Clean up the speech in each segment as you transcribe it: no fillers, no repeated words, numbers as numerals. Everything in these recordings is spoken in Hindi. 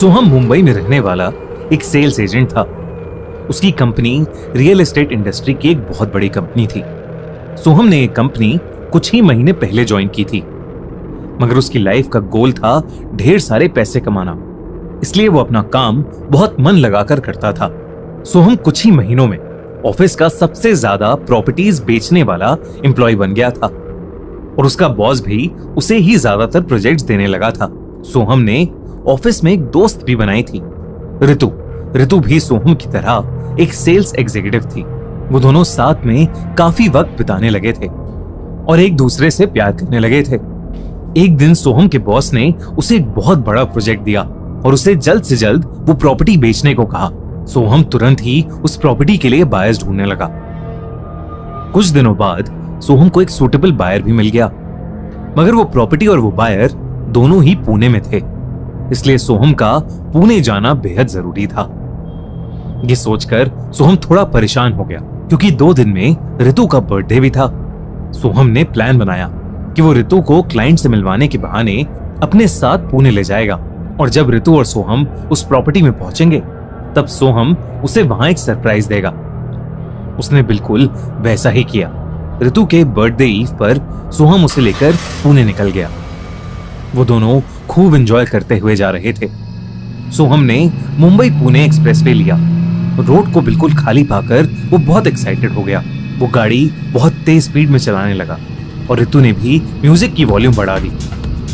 सोहम मुंबई में रहने वाला एक सेल्स एजेंट था। उसकी कंपनी रियल एस्टेट इंडस्ट्री की एक बहुत बड़ी कंपनी थी। सोहम ने एक कंपनी कुछ ही महीने पहले ज्वाइन की थी, मगर उसकी लाइफ का गोल था ढेर सारे पैसे कमाना, इसलिए वो अपना काम बहुत मन लगाकर करता था। सोहम कुछ ही महीनों में ऑफिस का सबसे ज्यादा प्रॉपर्टीज बेचने वाला एम्प्लॉय बन गया था और उसका बॉस भी उसे ही ज्यादातर प्रोजेक्ट्स देने लगा था। सोहम ने ऑफिस में एक दोस्त भी बनाई थी, ऋतु। ऋतु भी सोहम की तरह एक सेल्स एग्जीक्यूटिव थी। वो दोनों साथ में काफी वक्त बिताने लगे थे और एक दूसरे से प्यार करने लगे थे। एक दिन सोहम के बॉस ने उसे एक बहुत बड़ा प्रोजेक्ट दिया और उसे जल्द से जल्द वो प्रॉपर्टी बेचने को कहा। सोहम तुरंत ही उस प्रॉपर्टी के लिए बायर्स ढूंढने लगा। कुछ दिनों बाद सोहम को एक सूटेबल बायर भी मिल गया, मगर वो प्रॉपर्टी और वो बायर दोनों ही पुणे में थे, इसलिए सोहम का पुणे जाना बेहद जरूरी था। ये सोचकर सोहम थोड़ा परेशान हो गया, क्योंकि 2 दिन में ऋतु का बर्थडे भी था। सोहम ने प्लान बनाया कि वो ऋतु को क्लाइंट से मिलवाने के बहाने अपने साथ पुणे ले जाएगा और जब ऋतु और सोहम उस प्रॉपर्टी में पहुंचेंगे तब सोहम उसे वहां एक सरप्राइज देगा। उसने बिल्कुल वैसा ही किया। ऋतु के बर्थडे ईव पर सोहम उसे लेकर पुणे निकल गया। वो दोनों खूब एंजॉय करते हुए जा रहे थे। सोहम ने मुंबई पुणे एक्सप्रेसवे लिया। रोड को बिल्कुल खाली पाकर वो बहुत एक्साइटेड हो गया। वो गाड़ी बहुत तेज स्पीड में चलाने लगा और ऋतु ने भी म्यूजिक की वॉल्यूम बढ़ा दी।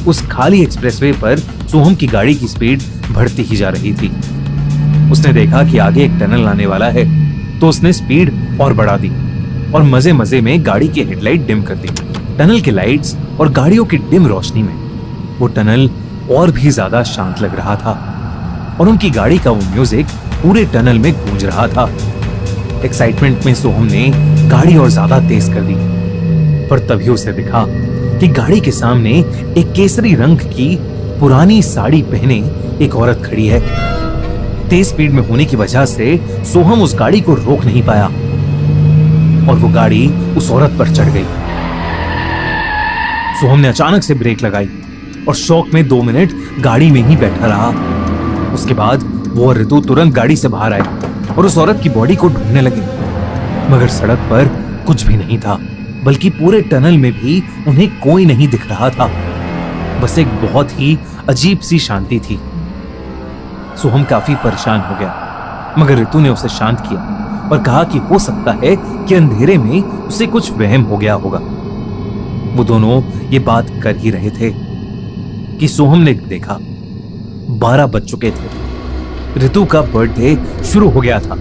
उस खाली एक्सप्रेसवे पर सोहम की गाड़ी की स्पीड बढ़ती ही जा रही थी। उसने देखा कि आगे एक टनल आने वाला है, तो उसने स्पीड और बढ़ा दी और मजे मजे में गाड़ी की हेडलाइट डिम कर दी। टनल के लाइट्स और गाड़ियों की डिम रोशनी में वो टनल और भी ज्यादा शांत लग रहा था और उनकी गाड़ी का वो म्यूजिक पूरे टनल में गूंज रहा था। एक्साइटमेंट में सोहम ने गाड़ी और ज्यादा तेज कर दी, पर तभी उसे दिखा कि गाड़ी के सामने एक केसरी रंग की पुरानी साड़ी पहने एक औरत खड़ी है। तेज स्पीड में होने की वजह से सोहम उस गाड़ी को रोक नहीं पाया और वो गाड़ी उस औरत पर चढ़ गई। सोहम ने अचानक से ब्रेक लगाई और शॉक में 2 मिनट गाड़ी में ही बैठा रहा। उसके बाद वो और ऋतु तुरंत गाड़ी से बाहर आए और उस औरत की बॉडी को ढूंढने लगे, मगर सड़क पर कुछ भी नहीं था, बल्कि पूरे टनल में भी उन्हें कोई नहीं दिख रहा था। बस एक बहुत ही अजीब सी शांति थी। सोहम काफी परेशान हो गया, मगर ऋतु ने उसे शांत किया और कहा कि हो सकता है कि अंधेरे में उसे कुछ वहम हो गया होगा। वो दोनों ये बात कर ही रहे थे कि सोहम ने देखा 12 बज चुके थे। ऋतु का बर्थडे शुरू हो गया था।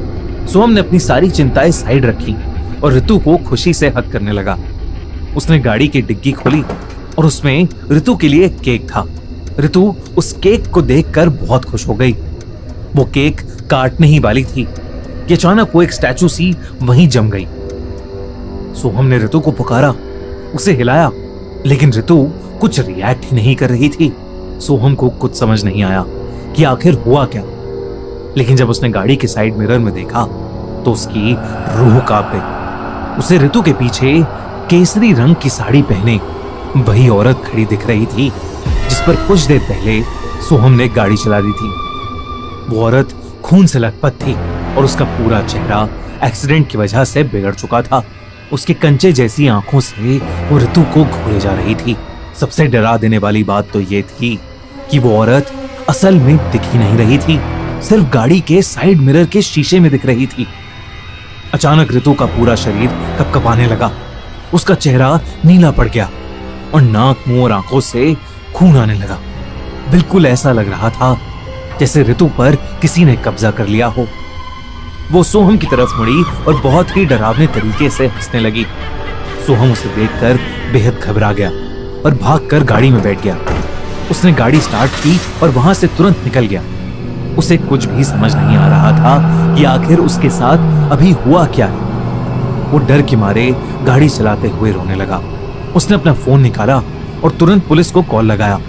सोहम ने अपनी सारी चिंताएं साइड रखी और ऋतु को खुशी से हग करने लगा। उसने गाड़ी की डिग्गी खोली और उसमें ऋतु के लिए एक केक था। ऋतु उस केक को देखकर बहुत खुश हो गई। वो केक काटने ही वाली थी कि अचानक वो एक स्टैचू सी वहीं जम गई। सोहम ने ऋतु को पुकारा, उसे हिलाया, लेकिन ऋतु कुछ रिएक्ट ही नहीं कर रही थी। सोहम को कुछ समझ नहीं आया कि आखिर हुआ क्या, लेकिन जब उसने गाड़ी के साइड मिरर में देखा तो उसकी रूह कांप गई। उसे ऋतु के पीछे केसरी रंग की साड़ी पहने वही औरत खड़ी दिख रही थी जिस पर कुछ देर पहले सोहम ने गाड़ी चला दी थी। वो औरत खून से लथपथ थी और उसका पूरा चेहरा एक्सीडेंट की वजह से बिगड़ चुका था। उसके कंचे जैसी आंखों से वो ऋतु को घूरे जा रही थी। सबसे डरा देने वाली बात तो ये थी कि वो औरत असल में दिख ही नहीं रही थी, सिर्फ गाड़ी के साइड मिरर के शीशे में दिख रही थी। अचानक ऋतु का पूरा शरीर कपकपाने लगा। उसका चेहरा नीला पड़ गया और नाक, मुंह और आंखों से खून आने लगा। बिल्कुल ऐसा लग रहा था जैसे ऋतु पर किसी ने कब्जा कर लिया हो। वो सोहम की तरफ मुड़ी और बहुत ही डरावने तरीके से हंसने लगी। सोहम उसे देखकर बेहद घबरा गया और भागकर गाड़ी में बैठ गया। उसने गाड़ी स्टार्ट की और वहां से तुरंत निकल गया। उसे कुछ भी समझ नहीं आ रहा था कि आखिर उसके साथ अभी हुआ क्या है। वो डर के मारे गाड़ी चलाते हुए रोने लगा। उसने अपना फोन निकाला और तुरंत पुलिस को कॉल लगाया।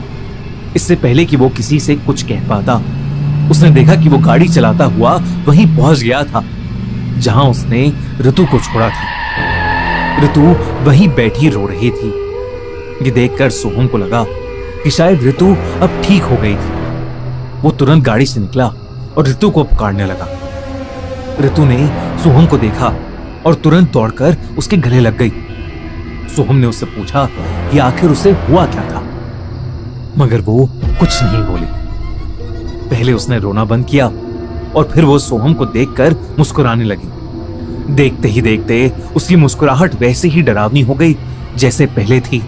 इससे पहले कि वो किसी से कुछ कह पाता, उसने देखा कि वो गाड़ी चलाता हुआ वहीं पहुंच गया था जहां उसने ऋतु को छोड़ा था। ऋतु वहीं बैठी रो रही थी। ये देखकर सोहम को लगा कि शायद ऋतु अब ठीक हो गई थी। वो तुरंत गाड़ी से निकला और ऋतु को पुकारने लगा। ऋतु ने सोहम को देखा और तुरंत दौड़कर उसके गले लग गई। सोहम ने उससे पूछा कि आखिर उसे हुआ क्या था, मगर वो कुछ नहीं बोली। पहले उसने रोना बंद किया और फिर वो सोहम को देखकर मुस्कुराने लगी। देखते ही देखते उसकी मुस्कुराहट वैसे ही डरावनी हो गई जैसे पहले थी,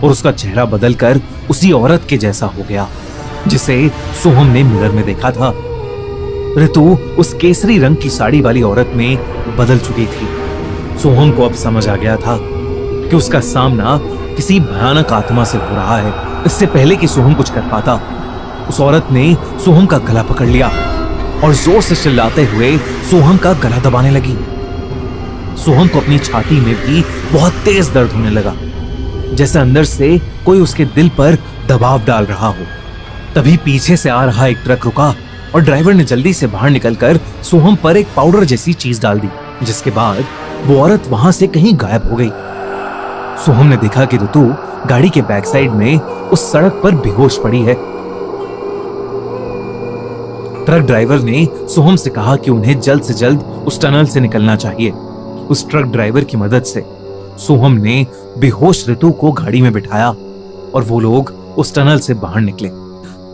और उसका चेहरा बदलकर उसी औरत के जैसा हो गया जिसे सोहम ने मिरर में देखा था। ऋतु उस केसरी रंग की साड़ी वाली औरत में बदल चुकी थी। सोहम को अब समझ आ गया था कि उसका सामना किसी भयानक आत्मा से हो रहा है। इससे पहले कि सोहम कुछ कर पाता, उस औरत ने सोहम का गला पकड़ लिया और जोर से चिल्लाते हुए सोहम का गला दबाने लगी। सोहम को अपनी छाती में भी बहुत तेज दर्द होने लगा, जैसे अंदर से कोई उसके दिल पर दबाव डाल रहा हो। तभी पीछे से आ रहा एक ट्रक रुका और ड्राइवर ने जल्दी से बाहर निकलकर सोहम पर एक पाउडर जैसी चीज डाल दी, जिसके बाद वो औरत वहां से कहीं गायब हो गई। सोहम ने देखा कि ऋतु गाड़ी के बैक साइड में उस सड़क पर बेहोश पड़ी है। ट्रक ड्राइवर ने सोहम से कहा कि उन्हें जल्द से जल्द उस टनल से निकलना चाहिए। उस ट्रक ड्राइवर की मदद से सोहम ने बेहोश ऋतु को गाड़ी में बिठाया और वो लोग उस टनल से बाहर निकले।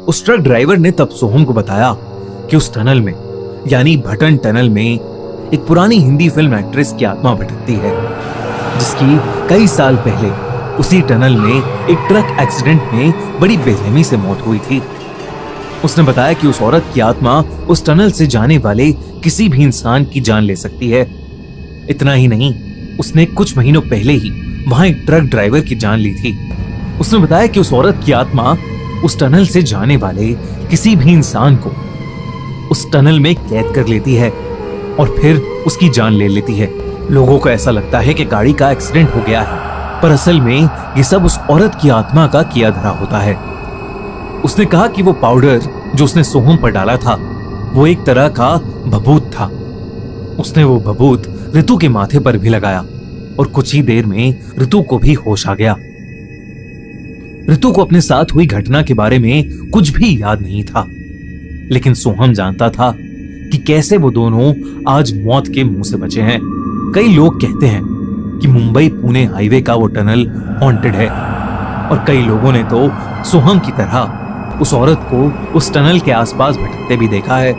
उस ट्रक ड्राइवर ने तब सोहम को बताया कि उस टनल में, यानी भटन टनल में, एक पुरानी हिंदी फिल्म एक्ट्रेस की आत्मा भटकती है, जिसकी कई साल पहले उसी टनल में एक ट्रक एक्सीडेंट में बड़ी बेरहमी से मौत हुई थी। उसने बताया कि उस औरत की आत्मा उस टनल से जाने वाले किसी भी इंसान की जान ले सकती है। इतना ही नहीं, उसने कुछ महीनों पहले ही वहां एक ट्रक ड्राइवर की जान ली थी। उसने बताया कि उस औरत की आत्मा उस टनल से जाने वाले किसी भी इंसान को उस टनल में कैद कर लेती है और फिर उसकी जान ले लेती है। लोगों को ऐसा लगता है कि गाड़ी का एक्सीडेंट हो गया है, पर असल में ये सब उस औरत की आत्मा का किया धरा होता है। उसने कहा कि वो पाउडर जो उसने सोहम पर डाला था वो एक तरह का भभूत था। उसने वो भभूत ऋतु के माथे पर भी लगाया और कुछ ही देर में ऋतु को भी होश आ गया। ऋतु को अपने साथ हुई घटना के बारे में कुछ भी याद नहीं था, लेकिन सोहम जानता था कि कैसे वो दोनों आज मौत के मुंह से बचे हैं। कई लोग कहते हैं कि मुंबई पुणे हाईवे का वो टनल हॉन्टेड है, और कई लोगों ने तो सोहम की तरह उस औरत को उस टनल के आसपास भटकते भी देखा है।